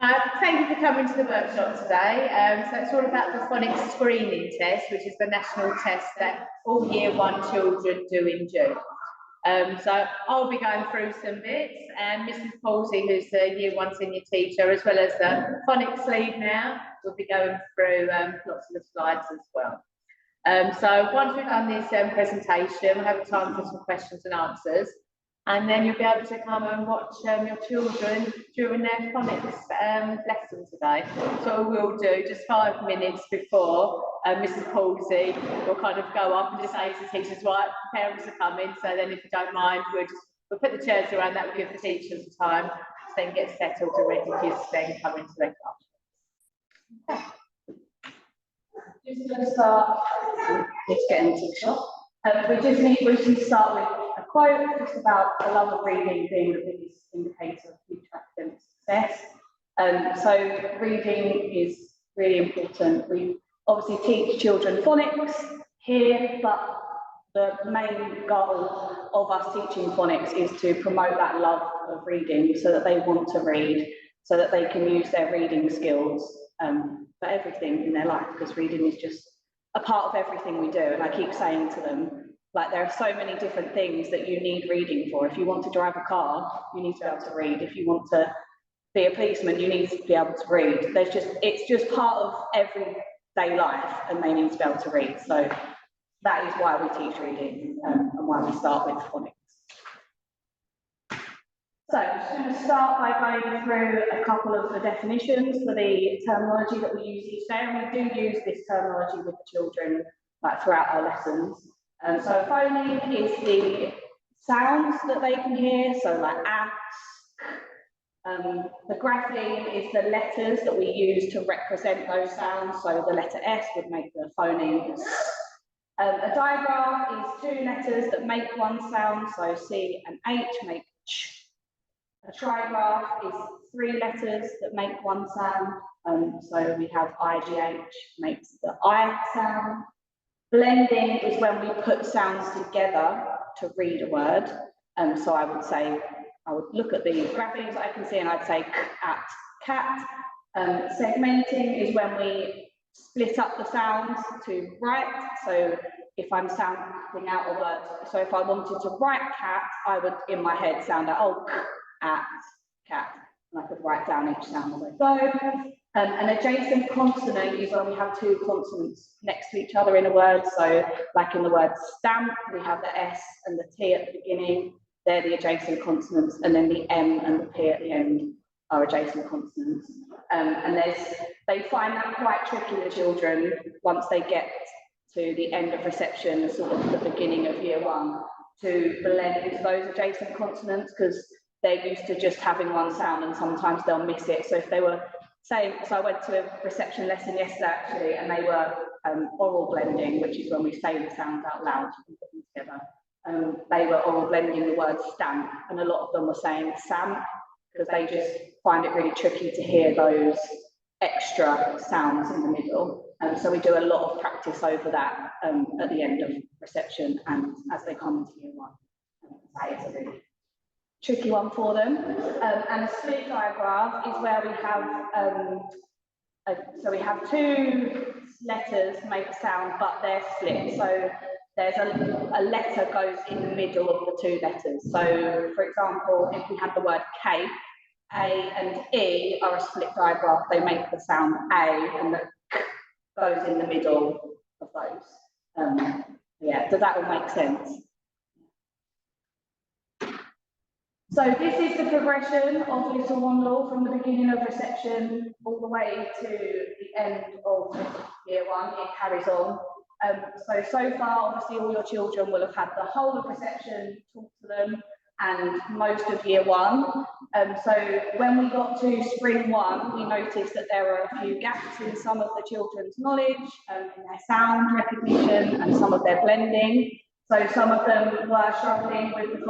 Thank you for coming to the workshop today. So it's all about the Phonics Screening Test, which is the national test that all Year 1 children do in June. So I'll be going through some bits, and Mrs. Palsy, who's the Year 1 senior teacher, as well as the Phonics lead now, will be going through lots of the slides as well. So once we've done this presentation, we'll have time for some questions and answers. And then you'll be able to come and watch your children during their phonics lesson today. So we'll do just 5 minutes before Mrs. Palsy will kind of go up and just say to the teachers, right, parents are coming. So then if you don't mind, we'll put the chairs around. That will give the teachers time to then get settled and ready for kids to then come into their class. Just going to start, let's get into the shop. We just need to start with a quote just about the love of reading being the biggest indicator of future academic success. So reading is really important. We obviously teach children phonics here, but the main goal of us teaching phonics is to promote that love of reading so that they want to read, so that they can use their reading skills for everything in their life, because reading is just a part of everything we do. And I keep saying to them, like, there are so many different things that you need reading for. If you want to drive a car, you need to be able to read. If you want to be a policeman, you need to be able to read. It's just part of everyday life, and they need to be able to read. So that is why we teach reading and why we start with phonics. So I'm just going to start by going through a couple of the definitions for the terminology that we use each day, and we do use this terminology with the children throughout our lessons. So phoning is the sounds that they can hear, so like the grapheme is the letters that we use to represent those sounds, so the letter S would make the phoneme. A digraph is 2 letters that make one sound, so C and H make ch. A trigraph is 3 letters that make one sound, so we have IGH makes the I sound. Blending is when we put sounds together to read a word. So I would look at the graphemes I can see and I'd say at cat. Segmenting is when we split up the sounds to write. So if I'm sounding out a word, so if I wanted to write cat, I would in my head sound out, oh, at cat, and I could write down each sound as I go. An adjacent consonant is when we have 2 consonants next to each other in a word. So like in the word stamp, we have the S and the T at the beginning, they're the adjacent consonants, and then the M and the P at the end are adjacent consonants. And they find that quite tricky, the children, once they get to the end of reception, sort of the beginning of Year 1, to blend those adjacent consonants, because they're used to just having one sound and sometimes they'll miss it. So if they were saying, so I went to a reception lesson yesterday actually, and they were oral blending, which is when we say the sounds out loud and put them together. They were oral blending the word stamp, and a lot of them were saying Sam, because they just find it really tricky to hear those extra sounds in the middle. So we do a lot of practice over that at the end of reception and as they come into Year 1. That is a really tricky one for them. And a split digraph is where we have, so we have 2 letters make a sound, but they're split. So there's a letter goes in the middle of the 2 letters. So for example, if we had the word cake, A and E are a split digraph. They make the sound A, and the K goes in the middle of those. Yeah, does that all make sense? So this is the progression of Little Wandle from the beginning of reception all the way to the end of Year 1. It carries on. So far, obviously, all your children will have had the whole of reception taught to them and most of Year 1. So when we got to Spring 1, we noticed that there were a few gaps in some of the children's knowledge, in their sound recognition and some of their blending. So some of them were struggling with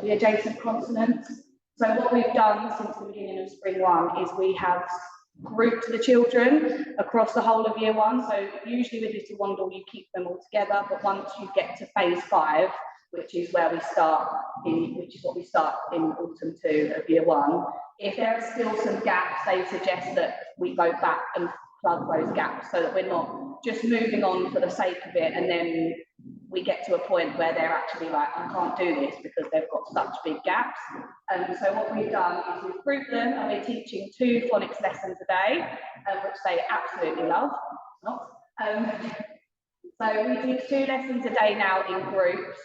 the adjacent consonants. So what we've done since the beginning of Spring 1 is we have grouped the children across the whole of Year 1. So usually with Little Wandle you keep them all together, but once you get to phase 5, which is where we start in, which is what we start in autumn 2 of year 1. If there are still some gaps, they suggest that we go back and plug those gaps so that we're not just moving on for the sake of it, and then we get to a point where they're actually like, I can't do this because they've got such big gaps. So what we've done is we've grouped them, and we're teaching 2 phonics lessons a day, which they absolutely love. So we teach 2 lessons a day now in groups.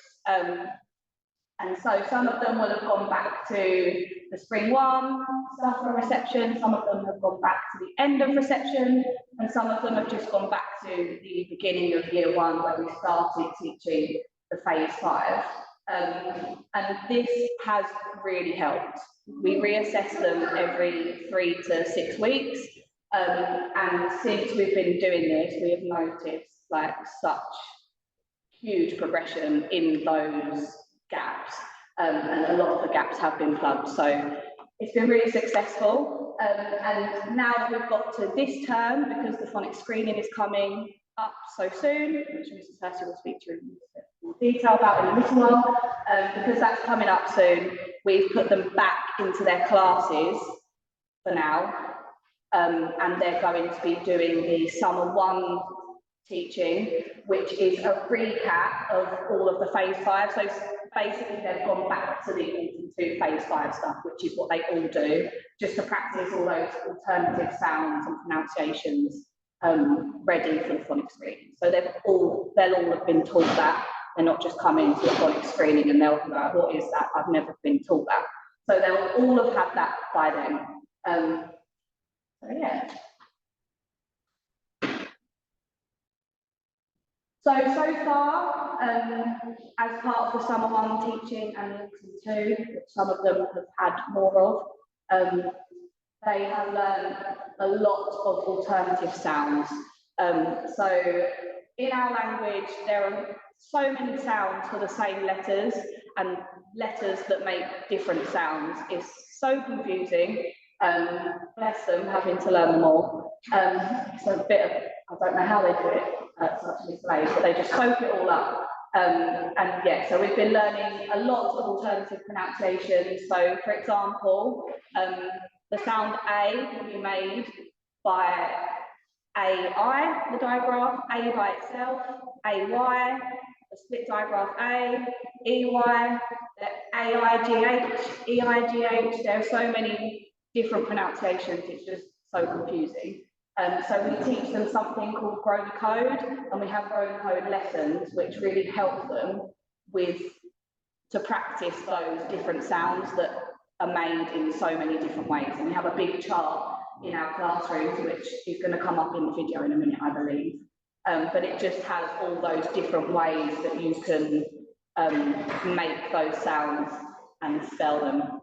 And so some of them will have gone back to the spring 1 stuff for reception, some of them have gone back to the end of reception, and some of them have just gone back to the beginning of year 1 where we started teaching the phase 5. And this has really helped. We reassess them every 3 to 6 weeks. And since we've been doing this, we have noticed like such huge progression in those gaps, and a lot of the gaps have been plugged, so it's been really successful. And now that we've got to this term, because the phonics screening is coming up so soon, which Mrs. Hersey will speak to you in more detail about in a little while, because that's coming up soon, we've put them back into their classes for now, and they're going to be doing the summer 1 teaching, which is a recap of all of the phase 5. So basically they've gone back to the autumn 2 phase 5 stuff, which is what they all do, just to practice all those alternative sounds and pronunciations ready for the phonics screening. So they'll all have been taught that. They're not just coming to the phonics screening and they'll be like, what is that? I've never been taught that. So they'll all have had that by then. So yeah. So far, as part of the summer 1 teaching and the autumn 2, which some of them have had more of, they have learned a lot of alternative sounds. So in our language, there are so many sounds for the same letters, and letters that make different sounds. It's so confusing. Bless them, having to learn them all. It's a bit of, I don't know how they do it. Such a display, but they just soak it all up. And yeah, so we've been learning a lot of alternative pronunciations. So for example, the sound A can be made by AI, the digraph, A by itself, AY, the split digraph A, EY, AIGH, EIGH. There are so many different pronunciations, it's just so confusing. So we teach them something called grown code, and we have grown code lessons which really help them to practice those different sounds that are made in so many different ways. And we have a big chart in our classrooms, which is going to come up in the video in a minute, I believe. But it just has all those different ways that you can make those sounds and spell them.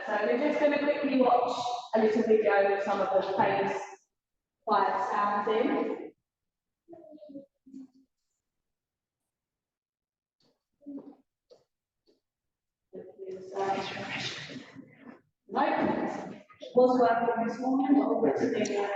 So we're just going to quickly watch a little video with some of the phase 5 sounds in. Was working this morning, but we'll put it in now.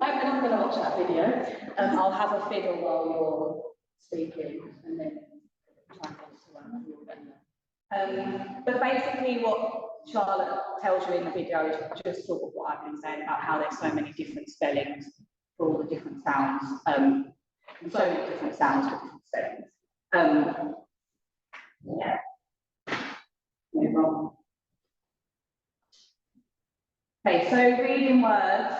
I'm not going to watch that video. I'll have a fiddle while you're speaking, and then try and get to one. But basically, what Charlotte tells you in the video is just sort of what I've been saying about how there's so many different spellings for all the different sounds, and so many different sounds for different spellings. Yeah. Move on. Okay, so reading words.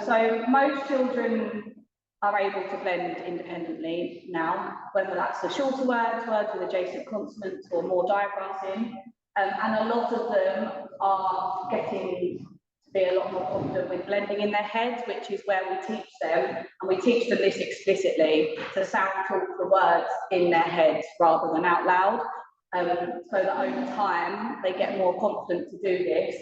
So most children are able to blend independently now, whether that's the shorter words, words with adjacent consonants, or more digraphs in. And a lot of them are getting to be a lot more confident with blending in their heads, which is where we teach them, and we teach them this explicitly, to sound talk the words in their heads rather than out loud, so that over time they get more confident to do this,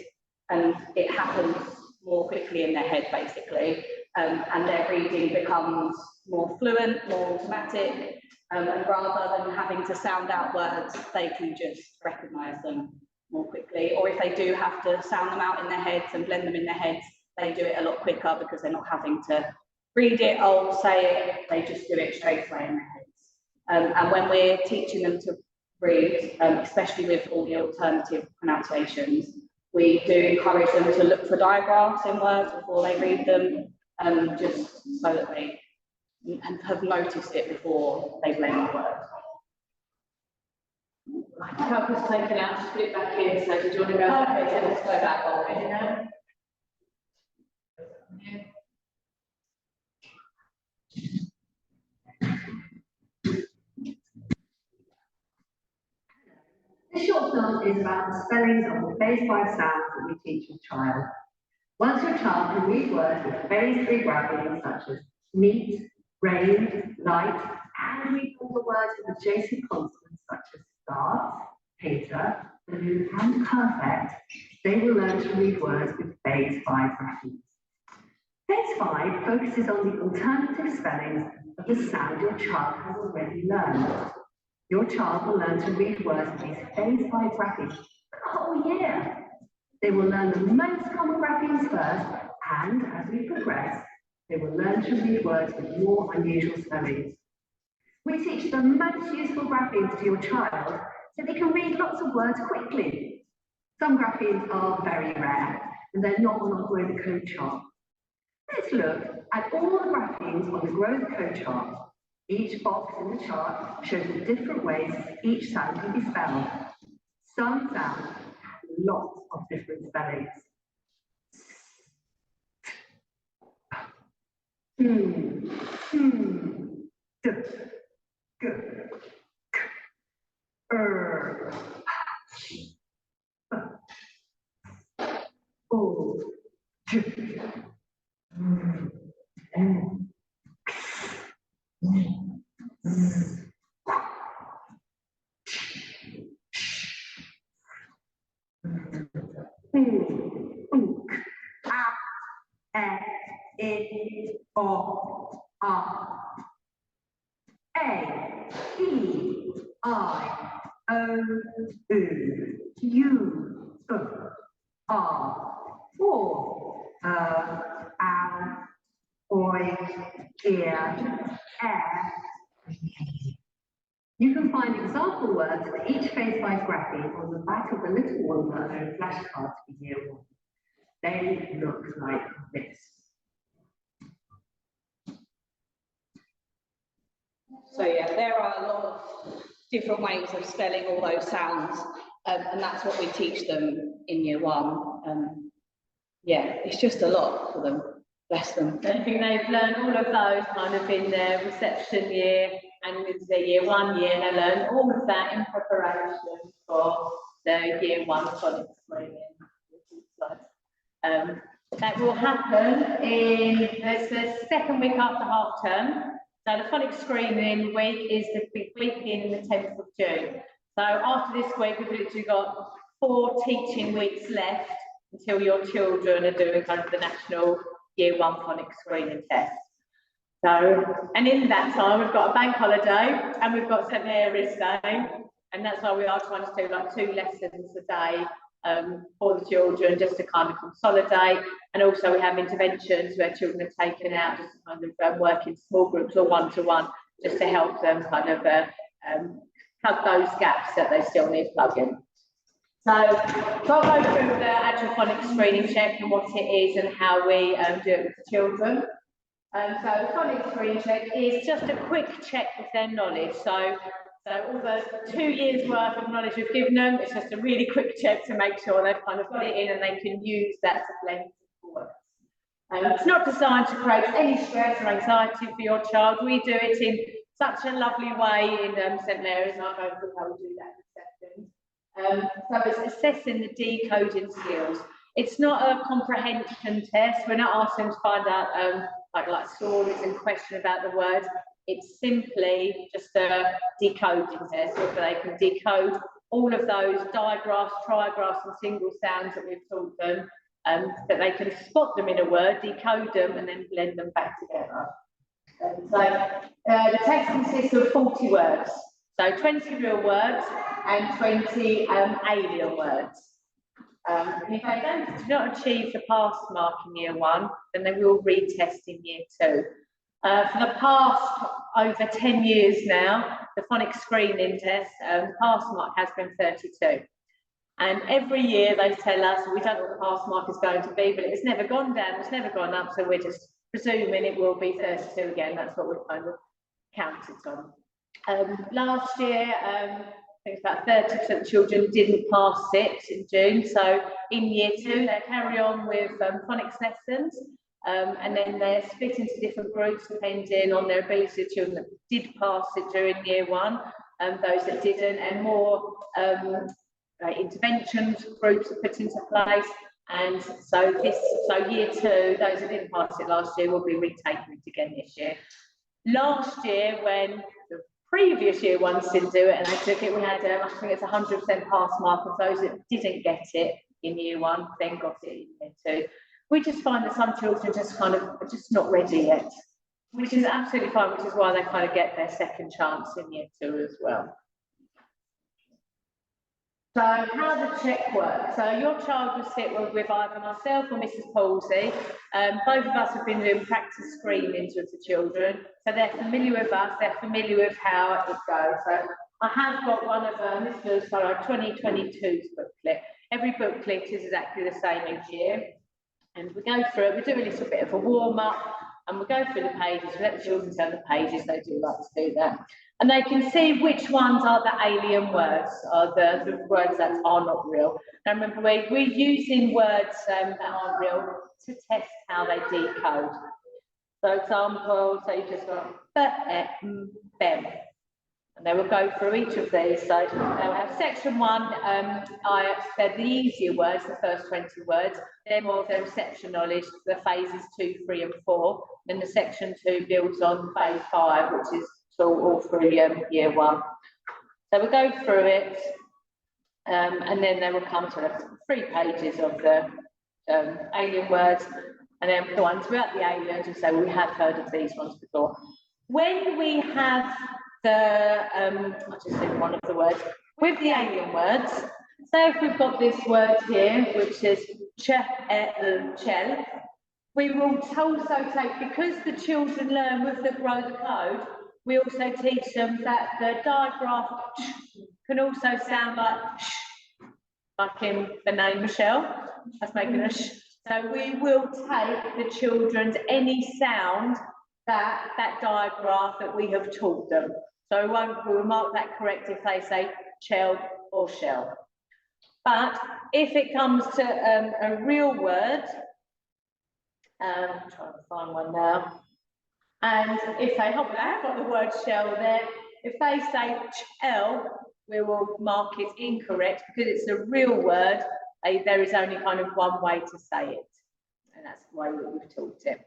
and it happens more quickly in their head, basically. and their reading becomes more fluent, more automatic, and rather than having to sound out words, they can just recognise them more quickly. Or if they do have to sound them out in their heads and blend them in their heads, they do it a lot quicker because they're not having to read it or say it, they just do it straight away in their heads. And when we're teaching them to read, especially with all the alternative pronunciations, we do encourage them to look for diagrams in words before they read them, just so that they have noticed it before they blend the words. Help us take it out, split back in. So, did you want to go back? Okay, let's go back already now. Yeah. This short film is about the spellings of the phase 5 sounds that we teach your child. Once your child can read words with phase 3 graphics such as neat, rain, light, and read all the words with adjacent consonants such as start, painter, blue, and perfect, they will learn to read words with phase 5 graphics. Phase 5 focuses on the alternative spellings of the sound your child has already learned. Your child will learn to read words with these phase 5 graphics for the whole year. They will learn the most common graphics first, and as we progress, they will learn to read words with more unusual spellings. We teach the most useful graphics to your child so they can read lots of words quickly. Some graphics are very rare, and they're not on our Grow the Code chart. Let's look at all the graphics on the Grow the Code chart. Each box in the chart shows the different ways each sound can be spelled. Some sounds have lots of different spellings. D, g, k, o, j, n, You can find example words for each phase 5 graphic on the back of the little one-word flashcards for year 1. They look like this. So yeah, there are a lot of different ways of spelling all those sounds, and that's what we teach them in year 1. Yeah, it's just a lot for them, bless them. I think they've learned all of those kind of in their reception year and into their year 1 year. They learn all of that in preparation for the year 1 phonics screening. That will happen in the second week after half term. So the phonics screening week is the big week beginning the 10th of June. So after this week, we've literally got 4 teaching weeks left until your children are doing kind of the national year 1 phonics screening test. So, and in that time, we've got a bank holiday and we've got St Mary's Day, and that's why we are trying to do like 2 lessons a day for the children, just to kind of consolidate. And also we have interventions where children are taken out just to kind of work in small groups or one-to-one, just to help them kind of plug those gaps that they still need plugging. So I'll go through the actual phonics screening check and what it is and how we do it with the children. So the phonics screening check is just a quick check of their knowledge. So all the 2 years worth of knowledge we've given them, it's just a really quick check to make sure they've kind of got it in and they can use that to blend forward. It's not designed to create any stress or anxiety for your child. We do it in such a lovely way in St Mary's, and I'll go through how we do that in a second. So it's assessing the decoding skills. It's not a comprehension test. We're not asking them to find out like stories and question about the words. It's simply just a decoding test, so they can decode all of those digraphs, trigraphs, and single sounds that we've taught them that they can spot them in a word, decode them, and then blend them back together. The text consists of 40 words, so 20 real words and 20 alien words. If they do not achieve the pass mark in year 1, then they will retest in year 2. For the past over 10 years now, the phonics screening test, the pass mark has been 32. And every year they tell us, we don't know what the pass mark is going to be, but it's never gone down, it's never gone up, so we're just presuming it will be 32 again. That's what we've kind of counted on. Last year, I think it's about 30% of children didn't pass it in June. So in year 2, they carry on with phonics lessons, and then they're split into different groups depending on their ability. Children that did pass it during year 1, those that didn't, and more interventions groups are put into place. And so year 2, those that didn't pass it last year will be retaking it again this year. Last year, when the previous year ones didn't do it and they took it, we had I think it's 100% pass mark of those that didn't get it in year 1, then got it in year 2. We just find that some children just kind of are just not ready yet, which is absolutely fine, which is why they kind of get their second chance in year 2 as well. So how the check works. So your child will sit with either myself or Mrs. Palsy. Both of us have been doing practice screenings with the children. So they're familiar with us, they're familiar with how it goes. So I have got one of this was our 2022's booklet. Every booklet is exactly the same each year. And we go through it, we do a little bit of a warm-up, and we go through the pages, we let the children turn the pages, they do like to do that. And they can see which ones are the alien words, or the words that are not real. Now remember, we're using words that aren't real to test how they decode. So example, so you just got bem. And they will go through each of these. So they'll have section 1, I said the easier words, the first 20 words. They're more of their reception knowledge, the phases 2, 3, and 4. Then the section 2 builds on phase 5, which is all through year 1. So we'll go through it, and then they will come to the 3 pages of the alien words, and then the ones without the aliens will say, well, we have heard of these ones before. When we have the, I just said one of the words, with the alien words, so if we've got this word here, which is chel, we will also take, because the children learn with the grow the code, we also teach them that the digraph can also sound like in the name Michelle. That's making a sh. So we will take the children's any sound that digraph that we have taught them. So we'll mark that correct if they say shell or shell. But if it comes to a real word, I'm trying to find one now. And if they have got the word shell there, if they say shell, we will mark it incorrect because it's a real word. There is only kind of one way to say it, and that's the way we've taught it.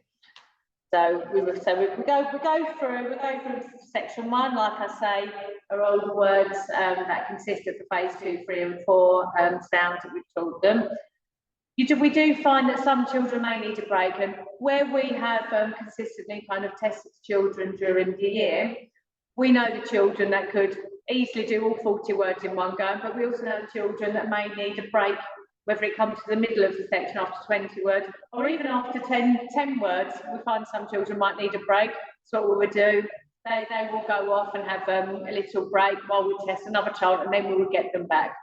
So we go through section 1, like I say, are all the words that consist of the phase 2, 3, and 4 sounds that we've taught them. We do find that some children may need a break, and where we have consistently kind of tested children during the year, we know the children that could easily do all 40 words in one go, but we also know the children that may need a break, whether it comes to the middle of the section after 20 words, or even after 10 words. We find some children might need a break. So what we would do, they will go off and have a little break while we test another child, and then we will get them back.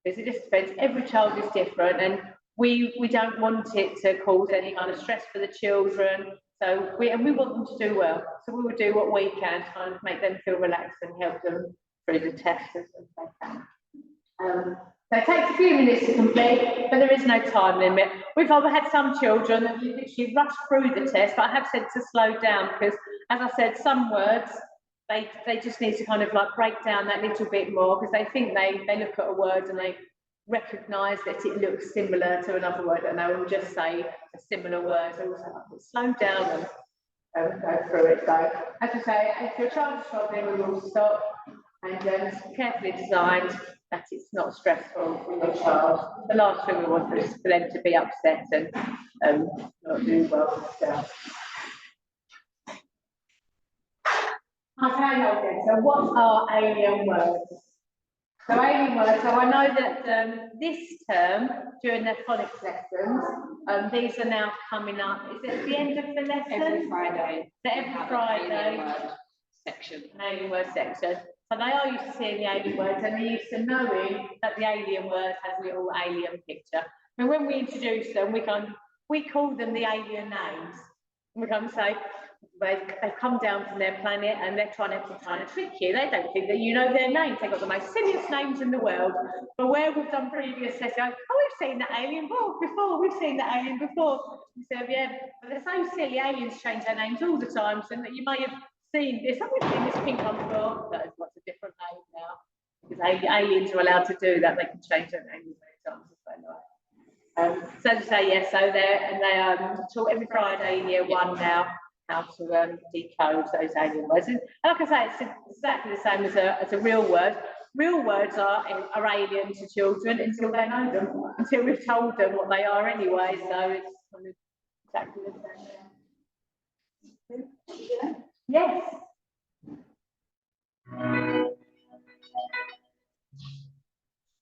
Because it just depends, every child is different, and we don't want it to cause any kind of stress for the children. So we want them to do well. So we will do what we can to kind of make them feel relaxed and help them through the test as they can. So it takes a few minutes to complete, but there is no time limit. We've had some children that literally rush through the test, but I have said to slow down because, as I said, some words, they just need to kind of like break down that little bit more because they think they look at a word and they recognise that it looks similar to another word, and they will just say a similar word. So also have to slow down and go through it. So, as I say, if your child is struggling, we will stop. and it's carefully designed that it's not stressful for your child. The last thing we want is for them to be upset and not do well themselves. Okay, okay, so what are alien words? So alien words, so I know that this term, during their phonics lessons, these are now coming up. Is it at the end of the lesson? Every Friday. So every Friday. Alien word section. Alien word section. So they are used to seeing the alien words, and they're used to knowing that the alien word has a little alien picture. And when we introduce them, we call them the alien names. We come and say, they've come down from their planet and they're trying to trick you. They don't think that you know their names. They've got the most silliest names in the world. But where we've done previous sessions, we've seen that alien before. We've seen that alien before. We said, yeah, but they're so silly. Aliens change their names all the time, so that you may have seen this. We've seen this pink one before. That's what's a different name now. Because aliens are allowed to do that. They can change their names many times if they like. So to say, yes, so they taught every Friday in year 1 now how to decode those alien words. And like I say, it's exactly the same as a real word. Real words are alien to children until they know them, until we've told them what they are anyway. So it's kind of exactly the same. Yes.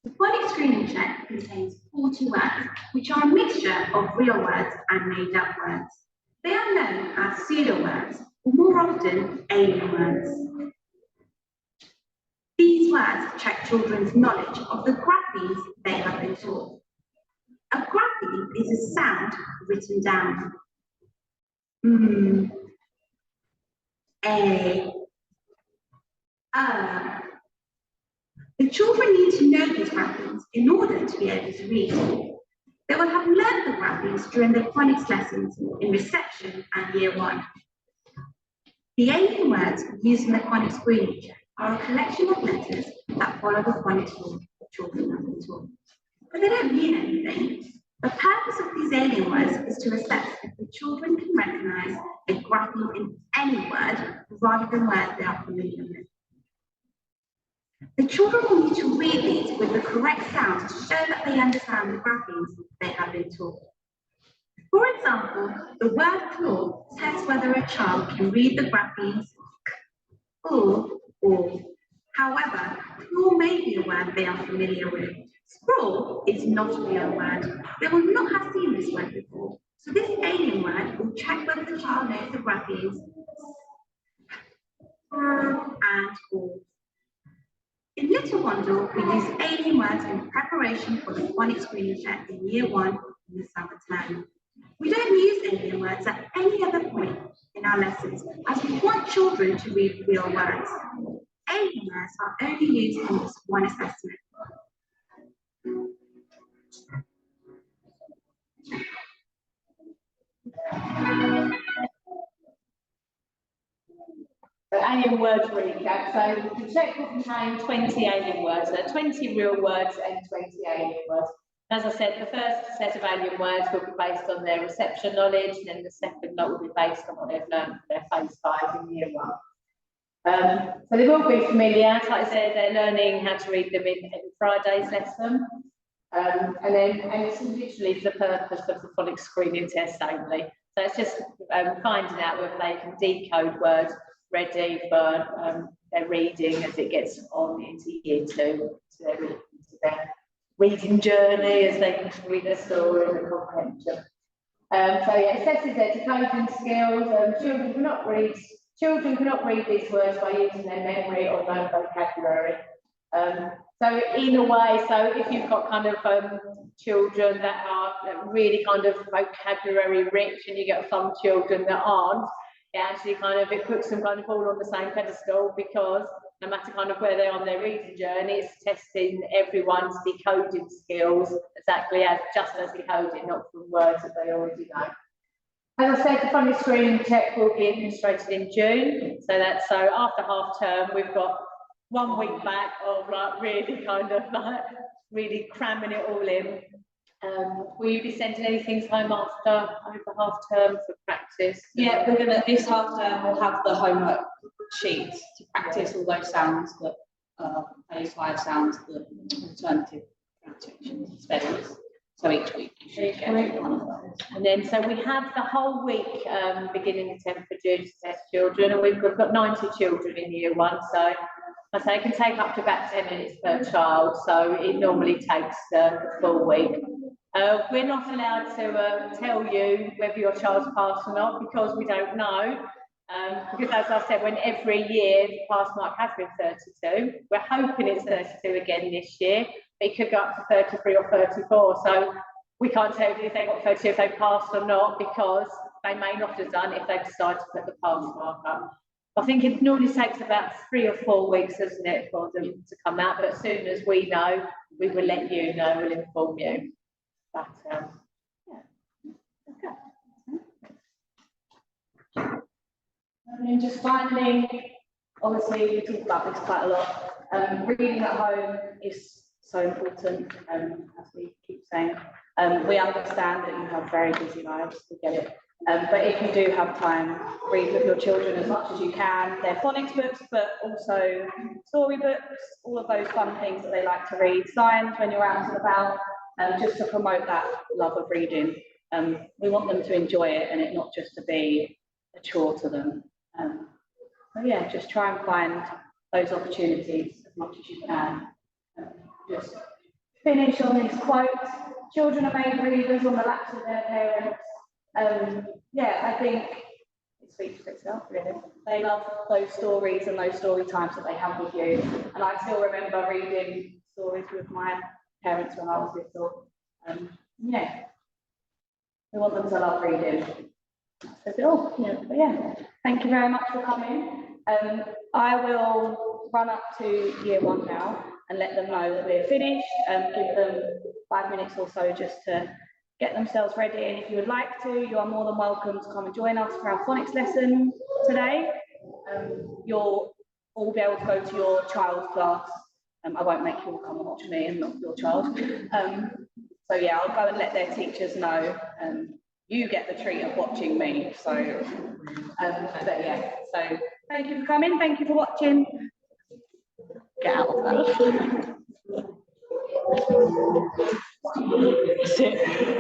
The Phonics Screening Check contains 40 words, which are a mixture of real words and made-up words. They are known as pseudo words, or more often, alien words. These words check children's knowledge of the graphemes they have been taught. A grapheme is a sound written down. The children need to know these graphemes in order to be able to read. They will have learned the graphemes during their phonics lessons in reception and year 1. The alien words used in the Phonics Screening Check are a collection of letters that follow the phonics rule that children have been taught. But they don't mean anything. The purpose of these alien words is to assess if the children can recognise a grapheme in any word rather than words they are familiar with. The children will need to read these with the correct sounds to show that they understand the graphemes they have been taught. For example, the word claw tests whether a child can read the graphemes k, or. However, claw may be a word they are familiar with. Sprawl is not a real word. They will not have seen this word before. So this alien word will check whether the child knows the graphemes and or. In Little Wonder, we use alien words in preparation for the Phonics Screening Check in year 1 in the summer term. We don't use alien words at any other point in our lessons, as we want children to read real words. Alien words are only used in this one assessment. So alien words recap. So the check will contain 20 alien words. There are 20 real words and 20 alien words. As I said, the first set of alien words will be based on their reception knowledge, and then the second lot will be based on what they've learned for their phase 5 in year 1. So they will be familiar. Like I said, they're learning how to read them in Friday's lesson. And it's literally the purpose of the phonics screening test only. So it's just finding out whether they can decode words ready for their reading as it gets on into year 2. So their reading journey as they read their story and the comprehension. So yeah, it assesses their decoding skills. Children cannot read these words by using their memory or known vocabulary. So in a way, so if you've got kind of children that are really kind of vocabulary rich, and you get some children that aren't, it actually it puts them kind of all on the same pedestal, because no matter kind of where they are on their reading journey, it's testing everyone's decoding skills exactly just as decoding, not from words that they already know. As I said, the Phonics Screening Check will be administered in June. So after half term, we've got 1 week back of really really cramming it all in. Will you be sending anything home over half term for practice? Yeah, we're gonna this half term we'll have the homework sheet to practice all those sounds that phase 5 sounds, the alternative pronunciations, spellings. So each week you should get one of those. And then, so we have the whole week beginning the 10th of June to test children, and we've got 90 children in year 1, so I say it can take up to about 10 minutes per child, so it normally takes the full week. We're not allowed to tell you whether your child's passed or not, because we don't know. Because as I said, when every year the pass mark has been 32, we're hoping it's 32 again this year. It could go up to 33 or 34, so we can't tell if they got 32 if they passed or not, because they may not have done if they decide to put the pass mark up. I think it normally takes about 3 or 4 weeks, doesn't it, for them to come out, but as soon as we know, we will let you know, we'll inform you. But, yeah, okay. And then just finally, obviously we talk about this quite a lot. Reading at home is so important, as we keep saying. We understand that you have very busy lives, we get it. But if you do have time, read with your children as much as you can. They're phonics books, but also storybooks, all of those fun things that they like to read, signs when you're out and about, just to promote that love of reading. We want them to enjoy it and it not just to be a chore to them. So yeah, just try and find those opportunities as much as you can. Just finish on this quote: children are made readers on the laps of their parents. Yeah, I think it speaks for itself, really. They love those stories and those story times that they have with you. And I still remember reading stories with my parents when I was little. Yeah, we want them to love reading. Says it all. Yeah, but yeah, thank you very much for coming. I will run up to year 1 now and let them know that we're finished, and give them 5 minutes or so just to get themselves ready. And if you would like to, you are more than welcome to come and join us for our phonics lesson today. You'll all be able to go to your child's class. I won't make you all come and watch me and not your child. So yeah, I'll go and let their teachers know. You get the treat of watching me. So, but yeah, so thank you for coming. Thank you for watching. Get out of that. Sit.